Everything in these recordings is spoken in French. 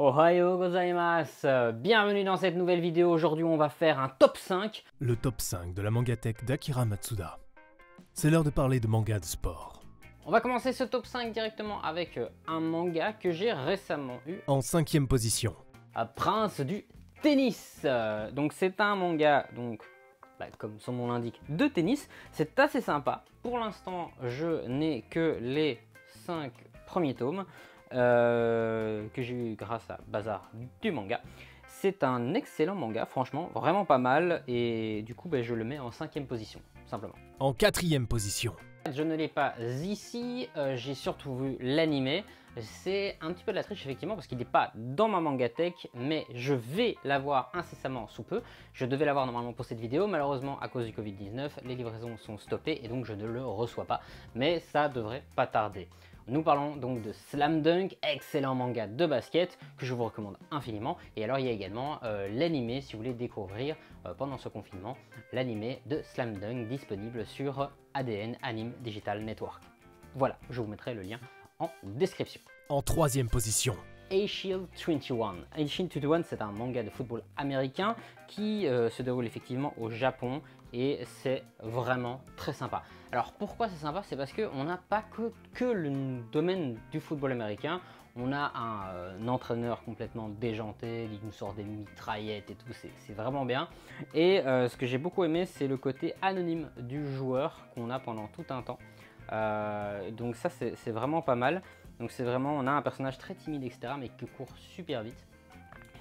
Ohayo gozaimasu. Bienvenue dans cette nouvelle vidéo. Aujourd'hui on va faire un top 5. Le top 5 de la mangatech d'Akira Matsuda. C'est l'heure de parler de manga de sport. On va commencer ce top 5 directement avec un manga que j'ai récemment eu. En 5e position. Prince du tennis. Donc c'est un manga, donc, comme son nom l'indique, de tennis. C'est assez sympa. Pour l'instant je n'ai que les 5 premiers tomes. Que j'ai eu grâce à Bazar du manga. C'est un excellent manga, franchement, vraiment pas mal, et du coup je le mets en 5e position, simplement. En 4e position. Je ne l'ai pas ici, j'ai surtout vu l'animé. C'est un petit peu de la triche effectivement parce qu'il n'est pas dans ma mangatech, mais je vais l'avoir incessamment sous peu. Je devais l'avoir normalement pour cette vidéo, malheureusement à cause du Covid-19, les livraisons sont stoppées et donc je ne le reçois pas, mais ça devrait pas tarder. Nous parlons donc de Slam Dunk, excellent manga de basket que je vous recommande infiniment. Et alors il y a également l'animé si vous voulez découvrir pendant ce confinement, l'animé de Slam Dunk disponible sur ADN Anime Digital Network. Voilà, je vous mettrai le lien en description. En 3e position. A-Shield 21. A-Shield 21, c'est un manga de football américain qui se déroule effectivement au Japon et c'est vraiment très sympa. Alors pourquoi c'est sympa? C'est parce qu'on n'a pas que le domaine du football américain. On a un entraîneur complètement déjanté, il nous sort des mitraillettes et tout, c'est vraiment bien. Et ce que j'ai beaucoup aimé, c'est le côté anonyme du joueur qu'on a pendant tout un temps. Donc ça c'est vraiment pas mal. Donc c'est vraiment, on a un personnage très timide etc, mais qui court super vite.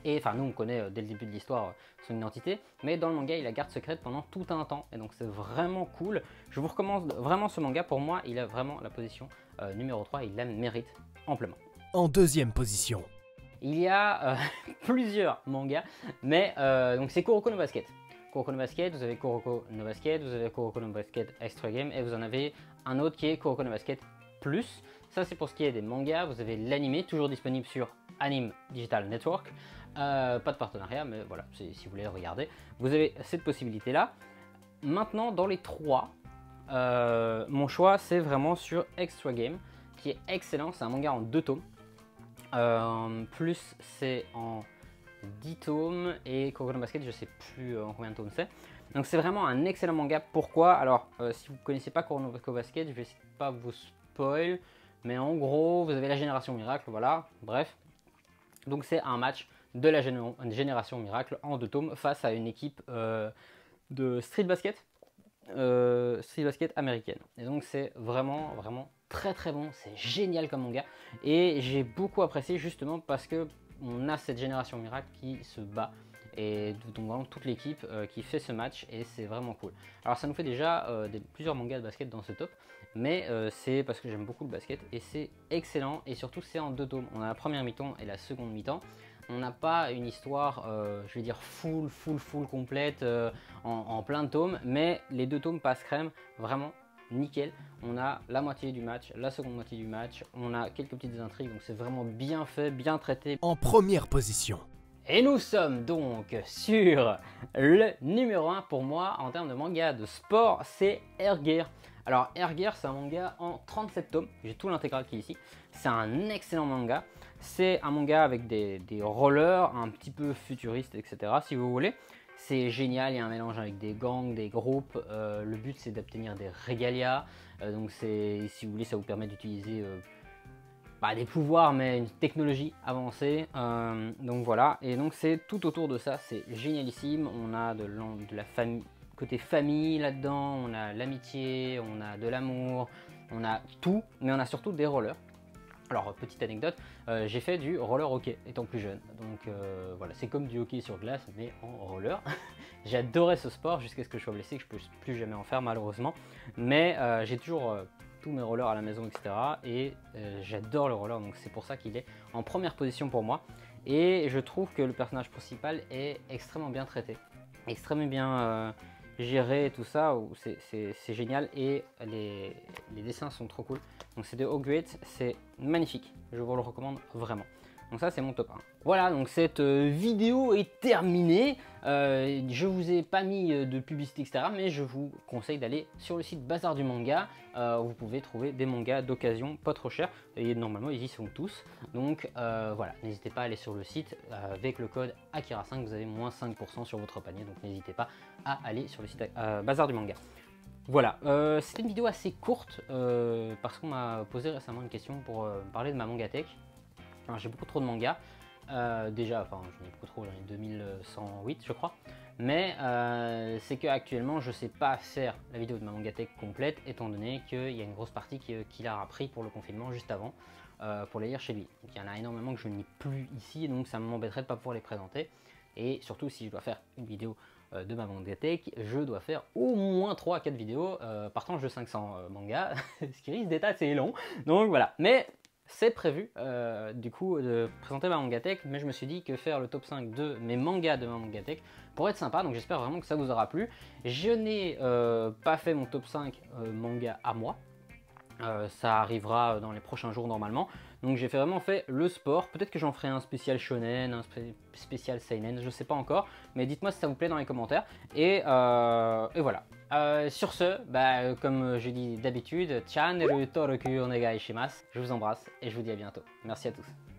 Et enfin nous on connaît dès le début de l'histoire son identité, mais dans le manga il la garde secrète pendant tout un temps, et donc c'est vraiment cool. Je vous recommande vraiment ce manga, pour moi il a vraiment la position numéro 3, il la mérite amplement. En 2e position. Il y a plusieurs mangas, mais donc c'est Kuroko no Basket. Kuroko no Basket, vous avez Kuroko no Basket, vous avez Kuroko no Basket Extra Game, et vous en avez un autre qui est Kuroko no Basket Plus. Ça c'est pour ce qui est des mangas. Vous avez l'animé, toujours disponible sur Anime Digital Network. Pas de partenariat, mais voilà, si vous voulez regarder, vous avez cette possibilité là. Maintenant dans les trois, mon choix c'est vraiment sur Extra Game, qui est excellent. C'est un manga en 2 tomes. Plus c'est en 10 tomes, et Kuroko no Basket je sais plus en combien de tomes c'est. Donc c'est vraiment un excellent manga. Pourquoi? Alors si vous ne connaissez pas Kuroko no Basket, je vais essayer de pas vous spoil, mais en gros vous avez la génération miracle, voilà, bref. Donc c'est un match de la génération miracle en 2 tomes face à une équipe de street basket américaine. Et donc c'est vraiment très bon, c'est génial comme manga, et j'ai beaucoup apprécié justement parce que on a cette génération miracle qui se bat, et donc vraiment toute l'équipe qui fait ce match, et c'est vraiment cool. Alors ça nous fait déjà plusieurs mangas de basket dans ce top, mais c'est parce que j'aime beaucoup le basket et c'est excellent, et surtout c'est en 2 tomes. On a la première mi-temps et la seconde mi-temps. On n'a pas une histoire, je vais dire full complète en plein de tomes, mais les 2 tomes passent crème, vraiment nickel. On a la moitié du match, la seconde moitié du match, on a quelques petites intrigues, donc c'est vraiment bien fait, bien traité. En 1re position. Et nous sommes donc sur le numéro 1 pour moi en termes de manga de sport, c'est Air Gear. Alors Air Gear c'est un manga en 37 tomes, j'ai tout l'intégral qui est ici. C'est un excellent manga. C'est un manga avec des rollers un petit peu futuristes etc si vous voulez. C'est génial, il y a un mélange avec des gangs, des groupes. Le but c'est d'obtenir des régalias. Donc si vous voulez ça vous permet d'utiliser des pouvoirs, mais une technologie avancée. Donc voilà, et donc c'est tout autour de ça, c'est génialissime. On a de la famille, côté famille là-dedans, on a l'amitié, on a de l'amour, on a tout, mais on a surtout des rollers. Alors petite anecdote, j'ai fait du roller hockey étant plus jeune, donc voilà, c'est comme du hockey sur glace mais en roller. J'adorais ce sport jusqu'à ce que je sois blessé, que je ne peux plus jamais en faire malheureusement, mais j'ai toujours tous mes rollers à la maison etc, et j'adore le roller, donc c'est pour ça qu'il est en 1re position pour moi. Et je trouve que le personnage principal est extrêmement bien traité, extrêmement bien géré et tout ça, c'est génial, et les dessins sont trop cool. Donc c'est de Hogwarts, c'est magnifique, je vous le recommande vraiment. Donc ça c'est mon top 1. Voilà, donc cette vidéo est terminée. Je vous ai pas mis de publicité etc, mais je vous conseille d'aller sur le site Bazar du Manga. Où vous pouvez trouver des mangas d'occasion pas trop chers et normalement ils y sont tous. Donc voilà, n'hésitez pas à aller sur le site avec le code Akira5, vous avez moins 5% sur votre panier, donc n'hésitez pas à aller sur le site Bazar du Manga. Voilà, c'était une vidéo assez courte parce qu'on m'a posé récemment une question pour parler de ma mangatech. Alors j'ai beaucoup trop de mangas, déjà, enfin j'en ai beaucoup trop, j'en ai 2108 je crois, mais c'est qu'actuellement je sais pas faire la vidéo de ma mangatech complète étant donné qu'il y a une grosse partie qu'il a appris pour le confinement juste avant pour les lire chez lui. Donc il y en a énormément que je n'ai plus ici, donc ça m'embêterait de ne pas pouvoir les présenter, et surtout si je dois faire une vidéo de ma mangatech, je dois faire au moins 3 à 4 vidéos par tranche de 500 mangas, ce qui risque d'être assez long, donc voilà. Mais c'est prévu du coup de présenter ma mangatech, mais je me suis dit que faire le top 5 de mes mangas de ma mangatech pourrait être sympa, donc j'espère vraiment que ça vous aura plu. Je n'ai pas fait mon top 5 manga à moi, ça arrivera dans les prochains jours normalement. Donc j'ai vraiment fait le sport, peut-être que j'en ferai un spécial shonen, un spécial seinen, je sais pas encore, mais dites-moi si ça vous plaît dans les commentaires, et voilà. Sur ce, comme je dis d'habitude, channel Toroku onegai shimasu, je vous embrasse et je vous dis à bientôt. Merci à tous.